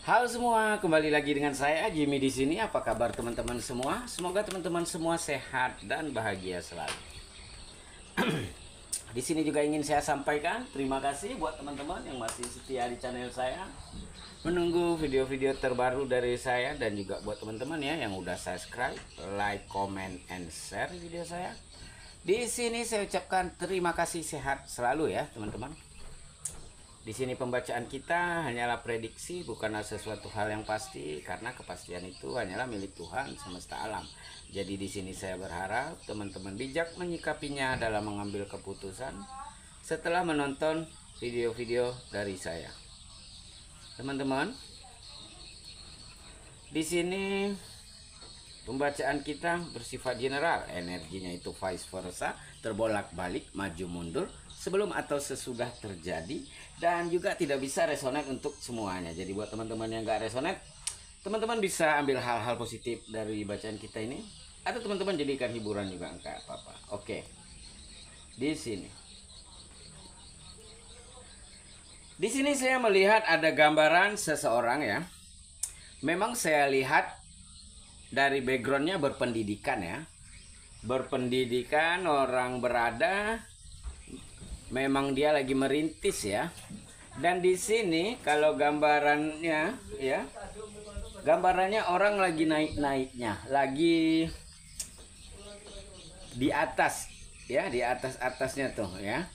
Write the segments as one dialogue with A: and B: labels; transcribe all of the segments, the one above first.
A: Halo semua, kembali lagi dengan saya Jimmy di sini. Apa kabar teman-teman semua? Semoga teman-teman semua sehat dan bahagia selalu. Di sini juga ingin saya sampaikan terima kasih buat teman-teman yang masih setia di channel saya, menunggu video-video terbaru dari saya, dan juga buat teman-teman ya yang udah subscribe, like, comment, and share video saya. Di sini saya ucapkan terima kasih, sehat selalu ya teman-teman. Di sini pembacaan kita hanyalah prediksi, bukanlah sesuatu hal yang pasti, karena kepastian itu hanyalah milik Tuhan semesta alam. Jadi di sini saya berharap teman-teman bijak menyikapinya dalam mengambil keputusan setelah menonton video-video dari saya. Teman-teman, di sini pembacaan kita bersifat general, energinya itu vice versa, terbolak-balik, maju mundur, sebelum atau sesudah terjadi, dan juga tidak bisa resonate untuk semuanya. Jadi buat teman-teman yang gak resonate, teman-teman bisa ambil hal-hal positif dari bacaan kita ini, atau teman-teman jadikan hiburan juga, enggak apa-apa. Oke, di sini saya melihat ada gambaran seseorang ya. Memang saya lihat dari backgroundnya berpendidikan ya, berpendidikan, orang berada, memang dia lagi merintis ya. Dan di sini kalau gambarannya ya, gambarannya orang lagi naik-naiknya, lagi di atas ya, di atas-atasnya tuh ya.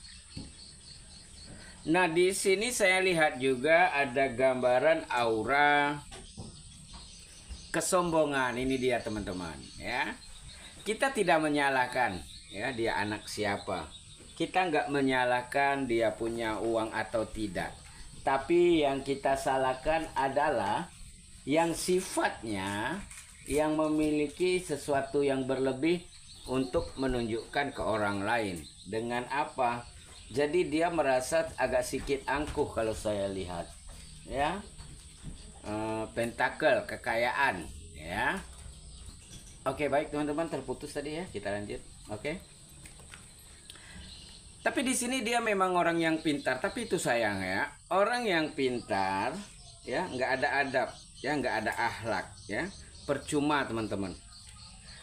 A: Nah, di sini saya lihat juga ada gambaran aura kesombongan. Ini dia teman-teman ya. Kita tidak menyalahkan ya dia anak siapa. Kita nggak menyalahkan dia punya uang atau tidak. Tapi yang kita salahkan adalah yang sifatnya yang memiliki sesuatu yang berlebih untuk menunjukkan ke orang lain. Dengan apa? Jadi dia merasa agak sedikit angkuh kalau saya lihat. Ya. Pentakel, kekayaan ya. Oke, baik teman-teman, terputus tadi ya. Kita lanjut. Oke. Tapi di sini dia memang orang yang pintar, tapi itu sayang ya. Orang yang pintar ya nggak ada adab, ya nggak ada akhlak ya. Percuma teman-teman.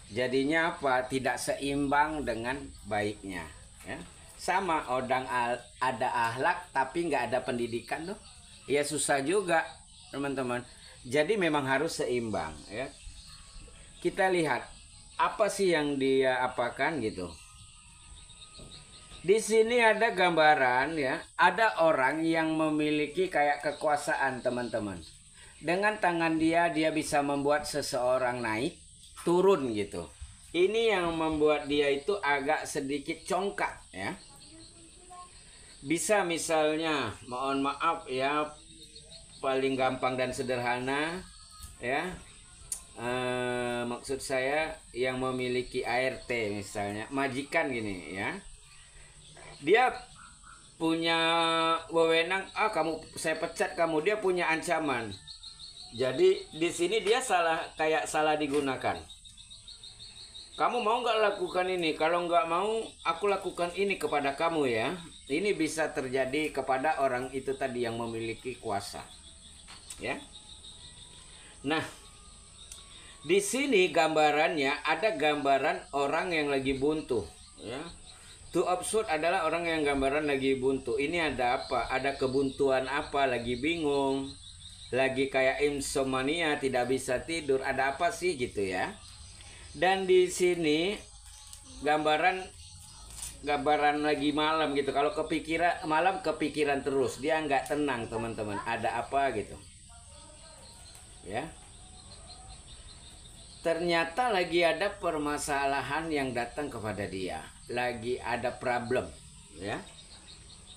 A: Jadinya apa? Tidak seimbang dengan baiknya ya. Sama orang ada akhlak tapi nggak ada pendidikan tuh. Ya susah juga teman-teman. Jadi memang harus seimbang ya. Kita lihat apa sih yang dia apakan gitu. Di sini ada gambaran ya, ada orang yang memiliki kayak kekuasaan teman-teman. Dengan tangan dia bisa membuat seseorang naik, turun gitu. Ini yang membuat dia itu agak sedikit congkak ya. Bisa misalnya, mohon maaf ya, paling gampang dan sederhana ya. Maksud saya yang memiliki ART misalnya, majikan gini ya. Dia punya wewenang, saya pecat kamu, dia punya ancaman. Jadi di sini dia salah digunakan. Kamu mau nggak lakukan ini? Kalau nggak mau, aku lakukan ini kepada kamu ya. Ini bisa terjadi kepada orang itu tadi yang memiliki kuasa. Ya. Nah, di sini gambarannya ada gambaran orang yang lagi buntu ya. To absurd adalah orang yang gambaran lagi buntu. Ini ada apa? Ada kebuntuan apa? Lagi bingung. Lagi kayak insomnia, tidak bisa tidur. Ada apa sih gitu ya. Dan di sini gambaran lagi malam gitu. Kalau kepikiran malam, kepikiran terus. Dia nggak tenang teman-teman. Ada apa gitu. Ya. Ternyata lagi ada permasalahan yang datang kepada dia. Lagi ada problem ya.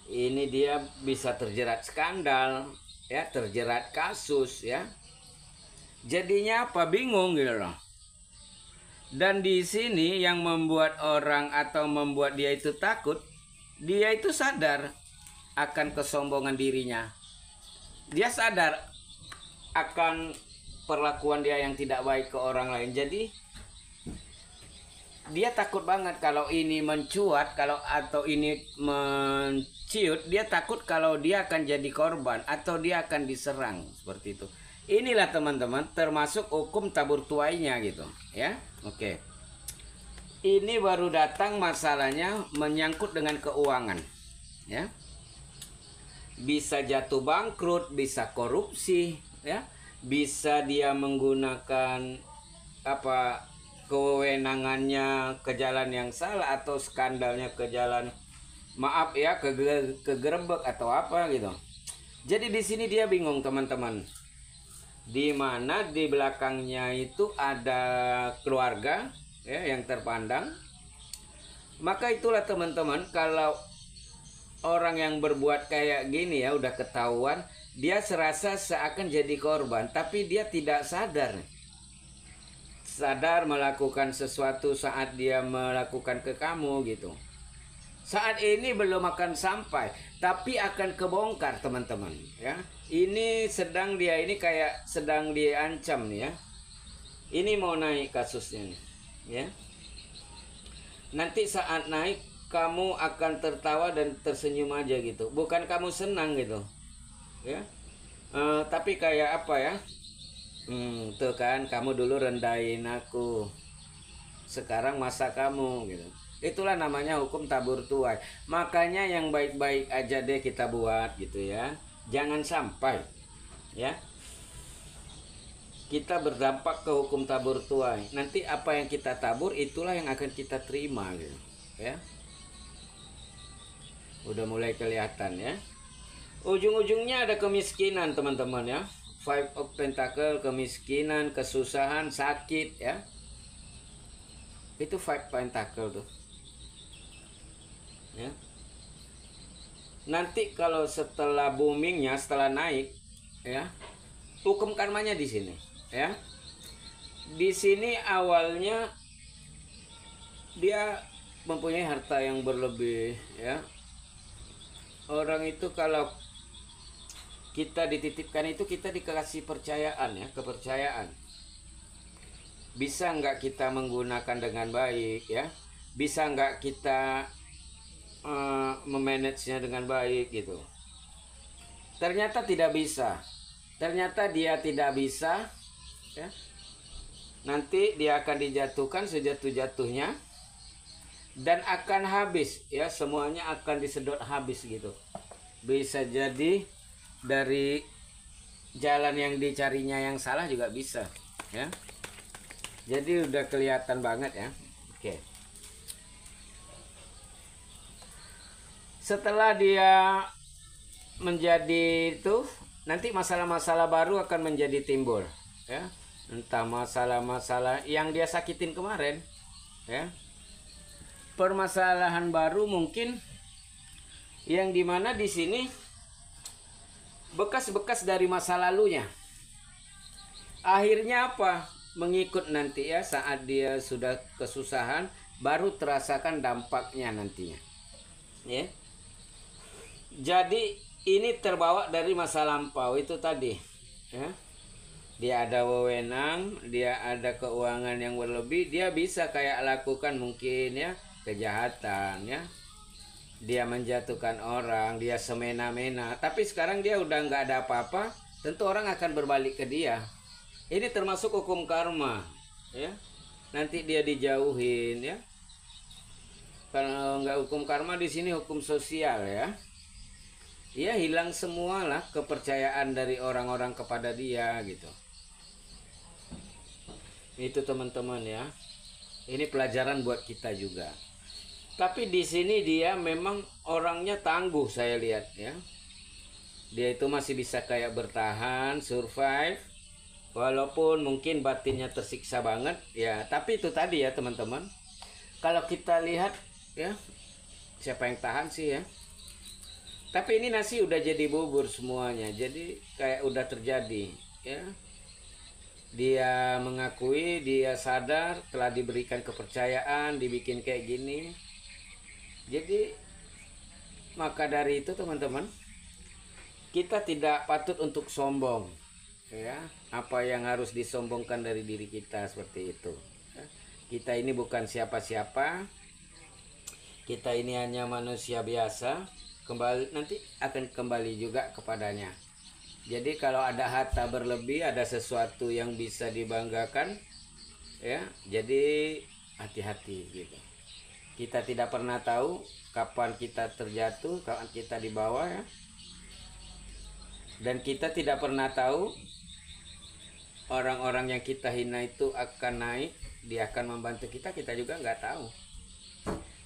A: Ini dia bisa terjerat skandal ya, terjerat kasus ya. Jadinya apa? Bingung gitu loh. Dan di sini yang membuat orang atau membuat dia itu takut, dia itu sadar akan kesombongan dirinya. Dia sadar akan perlakuan dia yang tidak baik ke orang lain. Jadi dia takut banget kalau ini mencuat, atau ini menciut, dia takut kalau dia akan jadi korban atau dia akan diserang seperti itu. Inilah teman-teman termasuk hukum tabur tuainya gitu ya. Oke. Ini baru datang masalahnya menyangkut dengan keuangan ya. Bisa jatuh bangkrut, bisa korupsi ya. Bisa dia menggunakan kewenangannya ke jalan yang salah atau skandalnya ke jalan kegerebek atau apa gitu. Jadi di sini dia bingung teman-teman. Di mana di belakangnya itu ada keluarga ya yang terpandang. Maka itulah teman-teman, kalau orang yang berbuat kayak gini ya udah ketahuan, dia serasa seakan jadi korban, tapi dia tidak sadar melakukan sesuatu saat dia melakukan ke kamu gitu. Saat ini belum akan sampai, tapi akan kebongkar teman-teman ya. Ini kayak sedang diancam nih ya. Ini mau naik kasusnya nih ya. Nanti saat naik kamu akan tertawa dan tersenyum aja gitu. Bukan kamu senang gitu ya. Tapi kayak apa ya? Tuh kan kamu dulu rendahin aku, sekarang masa kamu gitu. Itulah namanya hukum tabur tuai. Makanya yang baik-baik aja deh kita buat gitu ya. Jangan sampai ya kita berdampak ke hukum tabur tuai. Nanti apa yang kita tabur itulah yang akan kita terima gitu ya. Udah mulai kelihatan ya. Ujung-ujungnya ada kemiskinan teman-teman ya. Five of Pentacle, kemiskinan, kesusahan, sakit ya. Itu Five Pentacle tuh ya. Nanti kalau setelah boomingnya, setelah naik ya, hukum karmanya di sini ya. Di sini awalnya dia mempunyai harta yang berlebih ya. Orang itu kalau kita dititipkan itu, kita dikasih percayaan ya, kepercayaan. Bisa nggak kita menggunakan dengan baik ya? Bisa nggak kita memanagenya dengan baik gitu? Ternyata tidak bisa. Ternyata dia tidak bisa ya. Nanti dia akan dijatuhkan sejatuh-jatuhnya dan akan habis ya, semuanya akan disedot habis gitu. Bisa jadi dari jalan yang dicarinya yang salah juga bisa ya. Jadi udah kelihatan banget ya. Oke. Setelah dia menjadi itu, nanti masalah-masalah baru akan menjadi timbul ya. Entah masalah-masalah yang dia sakitin kemarin ya. Permasalahan baru mungkin yang dimana di sini bekas-bekas dari masa lalunya. Akhirnya apa? Mengikut nanti ya, saat dia sudah kesusahan baru terasakan dampaknya nantinya. Ya. Jadi ini terbawa dari masa lampau itu tadi ya. Dia ada wewenang, dia ada keuangan yang berlebih, dia bisa kayak lakukan mungkin ya kejahatan ya. Dia menjatuhkan orang, dia semena-mena. Tapi sekarang dia udah nggak ada apa-apa, tentu orang akan berbalik ke dia. Ini termasuk hukum karma ya. Nanti dia dijauhin ya. Kalau nggak hukum karma, di sini hukum sosial ya. Ya hilang semua lah kepercayaan dari orang-orang kepada dia gitu. Itu teman-teman ya. Ini pelajaran buat kita juga. Tapi di sini dia memang orangnya tangguh, saya lihat ya. Dia itu masih bisa kayak bertahan, survive. Walaupun mungkin batinnya tersiksa banget ya. Tapi itu tadi ya teman-teman. Kalau kita lihat ya, siapa yang tahan sih ya. Tapi ini nasi udah jadi bubur semuanya. Jadi kayak udah terjadi ya. Dia mengakui, dia sadar telah diberikan kepercayaan, dibikin kayak gini. Jadi maka dari itu teman-teman, kita tidak patut untuk sombong ya. Apa yang harus disombongkan dari diri kita seperti itu ya. Kita ini bukan siapa-siapa. Kita ini hanya manusia biasa. Nanti akan kembali juga kepadanya Jadi kalau ada harta berlebih, ada sesuatu yang bisa dibanggakan, ya. Jadi hati-hati gitu. Kita tidak pernah tahu kapan kita terjatuh, kapan kita di bawah, ya. Dan kita tidak pernah tahu orang-orang yang kita hina itu akan naik, dia akan membantu kita, kita juga nggak tahu.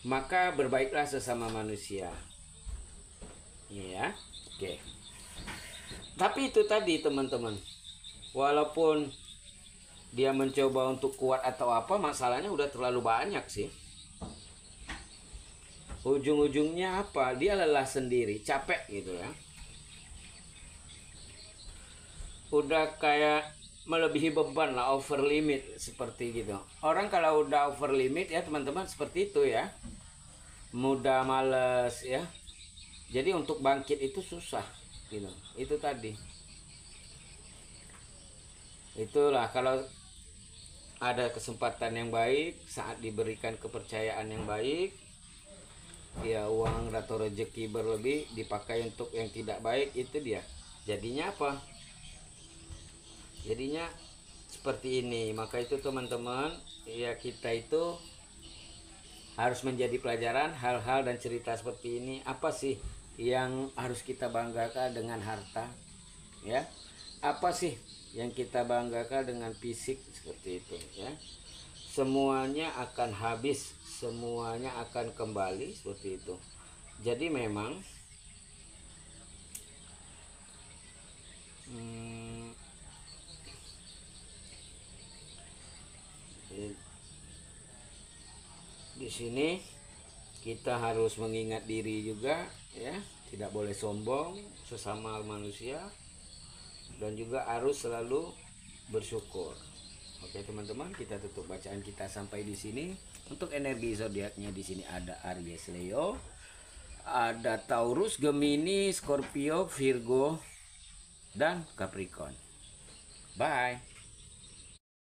A: Maka berbaiklah sesama manusia. Ya, oke. Tapi itu tadi teman-teman, walaupun dia mencoba untuk kuat atau apa, masalahnya udah terlalu banyak sih. Ujung-ujungnya apa? Dia lelah sendiri, capek gitu ya. Udah kayak melebihi beban lah, over limit seperti gitu. Orang kalau udah over limit ya teman-teman seperti itu ya. Mudah males ya. Jadi untuk bangkit itu susah gitu. Itu tadi. Itulah kalau ada kesempatan yang baik, saat diberikan kepercayaan yang baik, ya uang atau rezeki berlebih dipakai untuk yang tidak baik, itu dia. Jadinya apa? Jadinya seperti ini. Maka itu teman-teman, ya kita itu harus menjadi pelajaran hal-hal dan cerita seperti ini. Apa sih yang harus kita banggakan dengan harta? Ya, apa sih yang kita banggakan dengan fisik seperti itu? Ya, semuanya akan habis, semuanya akan kembali seperti itu. Jadi memang di sini kita harus mengingat diri juga ya, tidak boleh sombong sesama manusia, dan juga harus selalu bersyukur. Oke teman-teman, kita tutup bacaan kita sampai di sini. Untuk energi zodiaknya di sini ada Aries, Leo, ada Taurus, Gemini, Scorpio, Virgo, dan Capricorn. Bye.